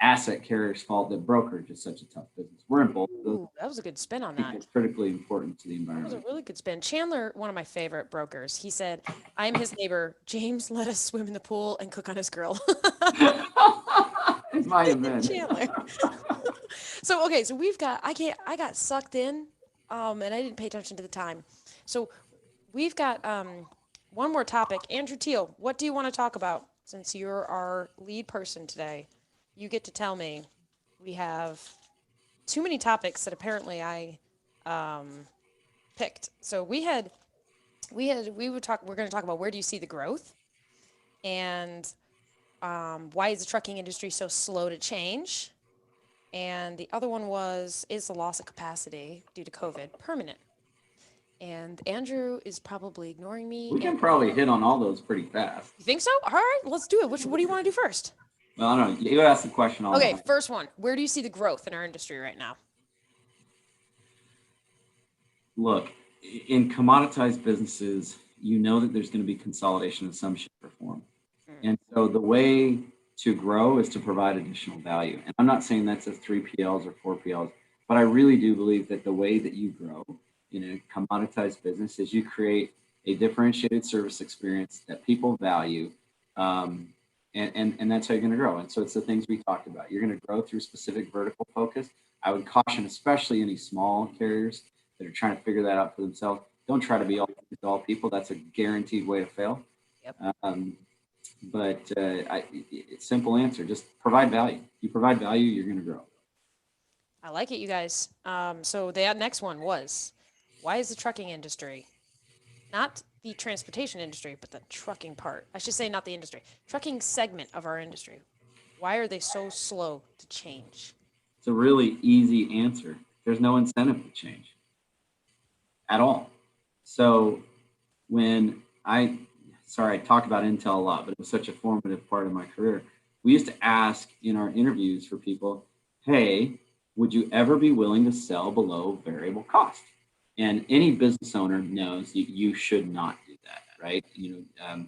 asset carriers' fault that brokerage is such a tough business. We're in both of those. Ooh, that was a good spin on I think that. it's critically important to the That was a environment. really good spin. Chandler, one of my favorite brokers, he said, I'm his neighbor. James let us swim in the pool and cook on his grill. It might have been. Chandler. So okay, so I got sucked in, and I didn't pay attention to the time. So we've got one more topic. Andrew Teal, what do you want to talk about since you're our lead person today? You get to tell me. We have too many topics that apparently I picked. So we're going to talk about where do you see the growth and why is the trucking industry so slow to change? And the other one was, is the loss of capacity due to COVID permanent? And Andrew is probably ignoring me. We can probably hit on all those pretty fast. You think so? All right, let's do it. What do you want to do first? Well, I don't know. You asked the question all Okay, first one. Where do you see the growth in our industry right now? Look, in commoditized businesses, you know that there's going to be consolidation of some shape or form. And so the way to grow is to provide additional value. And I'm not saying that's as 3PLs or 4PLs, but I really do believe that the way that you grow in a commoditized business is you create a differentiated service experience that people value. And that's how you're going to grow. And so it's the things we talked about. You're going to grow through specific vertical focus. I would caution, especially any small carriers that are trying to figure that out for themselves. Don't try to be all people. That's a guaranteed way to fail. Yep. Simple answer, just provide value. You provide value, you're going to grow. I like it, you guys. So the next one was, why is the trucking industry, not the transportation industry, but the trucking part, I should say not the industry, trucking segment of our industry, why are they so slow to change? It's a really easy answer. There's no incentive to change at all. So I talk about Intel a lot, but it was such a formative part of my career. We used to ask in our interviews for people, hey, would you ever be willing to sell below variable cost? And any business owner knows that you should not do that, right?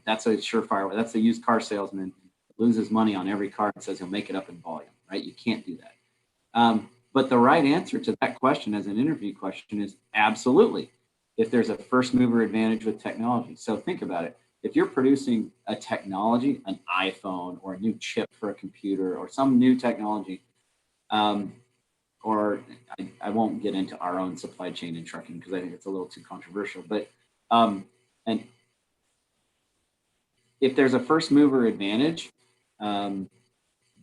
That's a surefire. That's a used car salesman that loses money on every car and says he'll make it up in volume, right? You can't do that. But the right answer to that question as an interview question is absolutely. If there's a first mover advantage with technology. So think about it. If you're producing a technology, an iPhone or a new chip for a computer or some new technology, um, or I won't get into our own supply chain in trucking because I think it's a little too controversial. But and if there's a first mover advantage, um,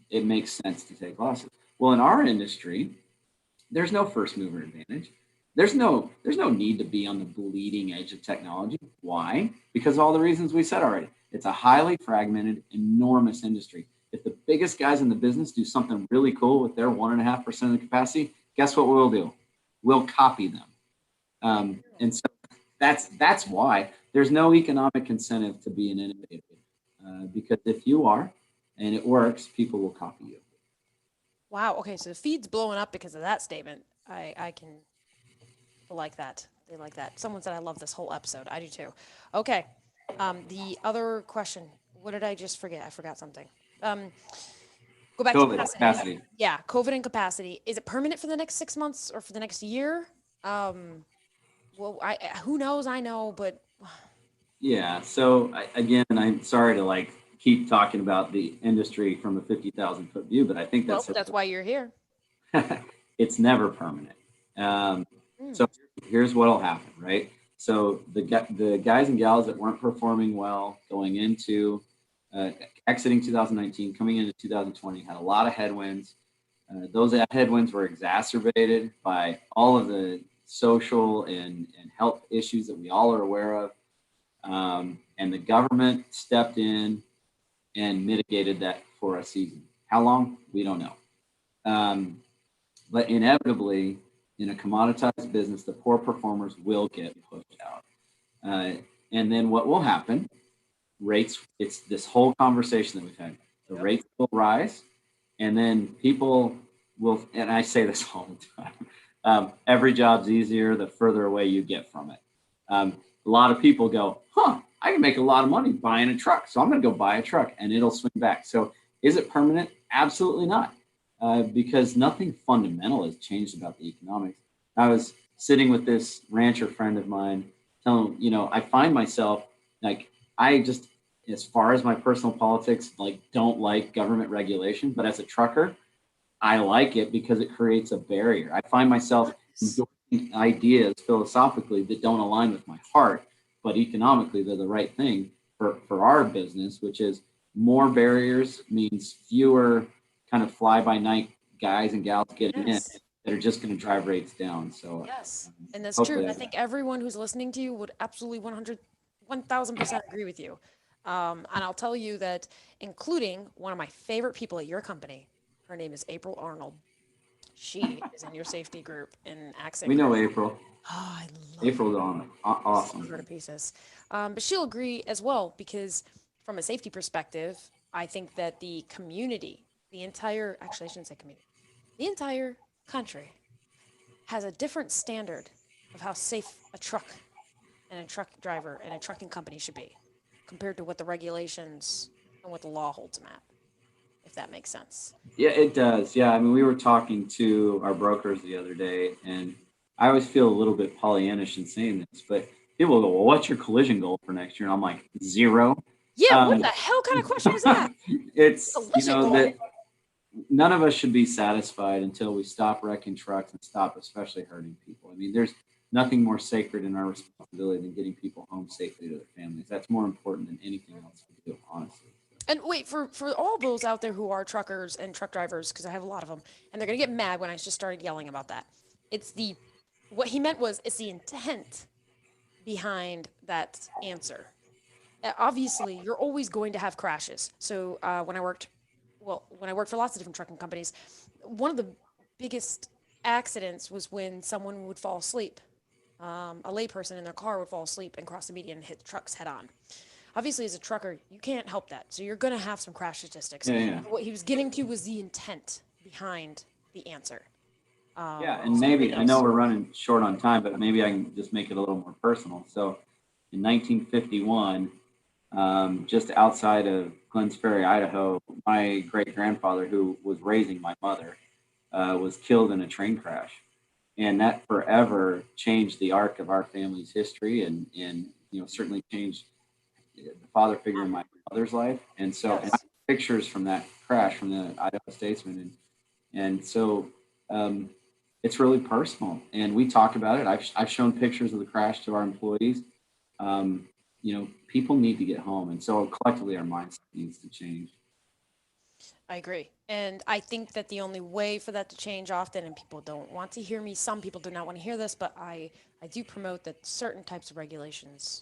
it makes sense to take losses. Well, in our industry, there's no first mover advantage. There's no need to be on the bleeding edge of technology. Why? Because of all the reasons we said already. It's a highly fragmented, enormous industry. If the biggest guys in the business do something really cool with their 1.5% of the capacity, guess what we'll do? We'll copy them. And so that's why there's no economic incentive to be an innovator. Because if you are and it works, people will copy you. Wow. Okay, so the feed's blowing up because of that statement. I can like that. They like that. Someone said I love this whole episode. I do too. Okay. The other question. What did I just forget? I forgot something. Um, go back to COVID capacity. capacity. Yeah, COVID and capacity. Is it permanent for the next 6 months or for the next year? Um, well, who knows? I know, but Yeah. So again, I'm sorry to like keep talking about the industry from a 50,000 foot view, but I think well, that's why you're here. it's never permanent. Um, Mm. so here's what'll happen, right? So the guys and gals that weren't performing well going into exiting 2019, coming into 2020, had a lot of headwinds. Those headwinds were exacerbated by all of the social and health issues that we all are aware of. And the government stepped in and mitigated that for a season. How long? We don't know. Um, but inevitably, in a commoditized business, the poor performers will get pushed out. Uh, and then what will happen? Rates, it's this whole conversation that we've had. The rates will rise, and then people will, and I say this all the time, every job's easier the further away you get from it. A lot of people go, I can make a lot of money buying a truck. So I'm going to go buy a truck and it'll swing back. So is it permanent? Absolutely not. Because nothing fundamental has changed about the economics. I was sitting with this rancher friend of mine, telling him, I find myself like, I just, as far as my personal politics, like don't like government regulation, but as a trucker, I like it because it creates a barrier. I find myself endorsing ideas philosophically that don't align with my heart, but economically they're the right thing for our business, which is more barriers means fewer kind of fly by night guys and gals getting in Yes. that are just going to drive rates down. So Yes. And that's true. hopefully, And I think everyone who's listening to you would absolutely 1,000% agree with you. And I'll tell you that, including one of my favorite people at your company, her name is April Arnold. She is in your safety group in we Accent know Group. April. Oh, I love April's on love her to awesome. pieces. But she'll agree as well because, from a safety perspective, I think that the community, the entire, actually, I shouldn't say community, the entire country has a different standard of how safe a truck and a truck driver and a trucking company should be compared to what the regulations and what the law holds them at, if that makes sense. Yeah, it does. Yeah, I mean, we were talking to our brokers the other day, and I always feel a little bit Pollyannish in saying this, but people go, "Well, what's your collision goal for next year?" And I'm like, zero. Yeah, what Um, the hell kind of question is that? it's Collision goal. that none of us should be satisfied until we stop wrecking trucks and stop, especially hurting people. I mean, there's nothing more sacred in our responsibility than getting people home safely to their families. That's more important than anything else we do, honestly. And wait, for all those out there who are truckers and truck drivers, because I have a lot of them, and they're gonna get mad when I just started yelling about that. It's the what he meant was it's the intent behind that answer. Obviously, you're always going to have crashes. So when I worked for lots of different trucking companies, one of the biggest accidents was when someone would fall asleep. A layperson in their car would fall asleep and cross the median and hit the trucks head on. Obviously, as a trucker, you can't help that. So you're going to have some crash statistics. Yeah, yeah. What he was getting to was the intent behind the answer. Yeah, and So nobody maybe I know knows. we're running short on time, but maybe I can just make it a little more personal. So, in 1951, just outside of Glens Ferry, Idaho, my great grandfather, who was raising my mother, was killed in a train crash, and that forever changed the arc of our family's history, and certainly changed the father figure in my mother's life. And so, and I Yes, have pictures from that crash from the Idaho Statesman, and so it's really personal, and we talk about it. I've shown pictures of the crash to our employees. People need to get home, and so collectively our mindset needs to change. I agree. And I think that the only way for that to change often, and people don't want to hear me, some people do not want to hear this, but I do promote that certain types of regulations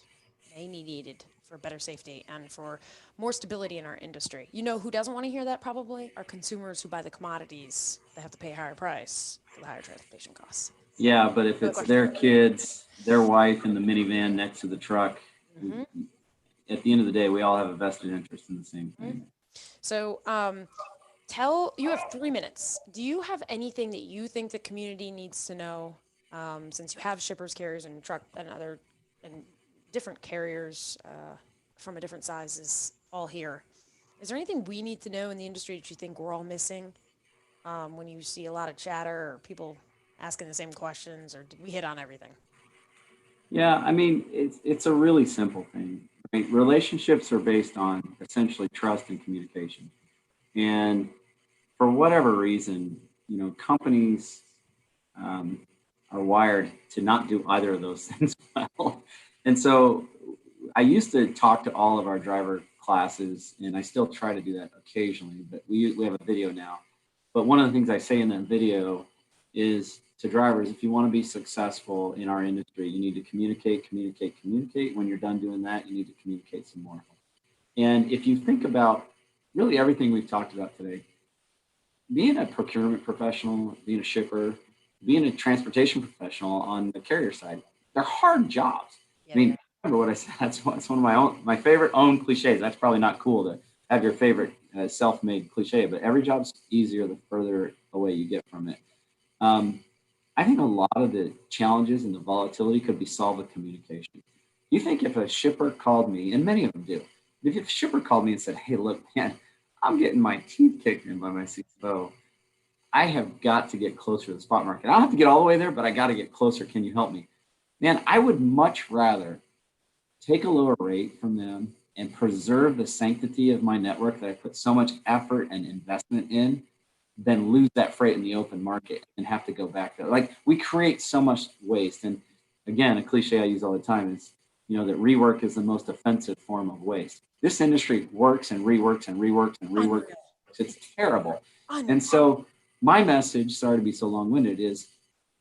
may be needed for better safety and for more stability in our industry. You know who doesn't want to hear that probably? Are consumers who buy the commodities that have to pay a higher price for the higher transportation costs. Yeah, but if No it's question. their kids, their wife in the minivan next to the truck, Mm-hmm. at the end of the day, we all have a vested interest in the same Mm-hmm. thing. So, you have 3 minutes. Do you have anything that you think the community needs to know? Since you have shippers, carriers, and truck and other and different carriers from a different sizes all here. Is there anything we need to know in the industry that you think we're all missing when you see a lot of chatter or people asking the same questions, or did we hit on everything? Yeah, I mean, it's a really simple thing. Right? Relationships are based on essentially trust and communication. And for whatever reason, companies um, are wired to not do either of those things well. And so I used to talk to all of our driver classes, and I still try to do that occasionally, but we have a video now. But one of the things I say in that video is to drivers, if you want to be successful in our industry, you need to communicate, communicate, communicate. When you're done doing that, you need to communicate some more. And if you think about really everything we've talked about today, being a procurement professional, being a shipper, being a transportation professional on the carrier side, they're hard jobs. Yeah, I they mean, are. remember what I said? That's one of my favorite own cliches. That's probably not cool to have your favorite self-made cliche, but every job's easier the further away you get from it. Um, I think a lot of the challenges and the volatility could be solved with communication. You think if a shipper called me, and many of them do, if a shipper called me and said, "Hey, look, man, I'm getting my teeth kicked in by my CFO. I have got to get closer to the spot market. I don't have to get all the way there, but I got to get closer. Can you help me?" Man, I would much rather take a lower rate from them and preserve the sanctity of my network that I put so much effort and investment in than lose that freight in the open market and have to go back there. Like, we create so much waste. And again, a cliche I use all the time is, that rework is the most offensive form of waste. This industry works and reworks and reworks and reworks. Unreal. It's terrible. And Unreal. so my message, sorry to be so long-winded, is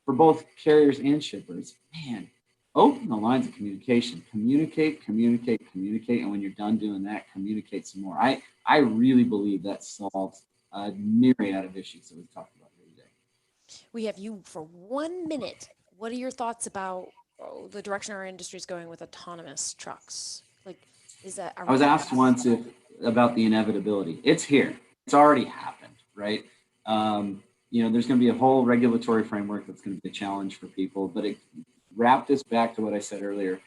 for both carriers and shippers, man, open the lines of communication. Communicate, communicate, communicate. And when you're done doing that, communicate some more. I really believe that solves a myriad of issues that we've talked about here today. We have you for 1 minute. What are your thoughts about the direction our industry is going with autonomous trucks? Like, are I we was there asked yet? once if about the inevitability. It's here. It's already happened, right? There's going to be a whole regulatory framework that's going to be a challenge for people, but it wrapped this back to what I said earlier.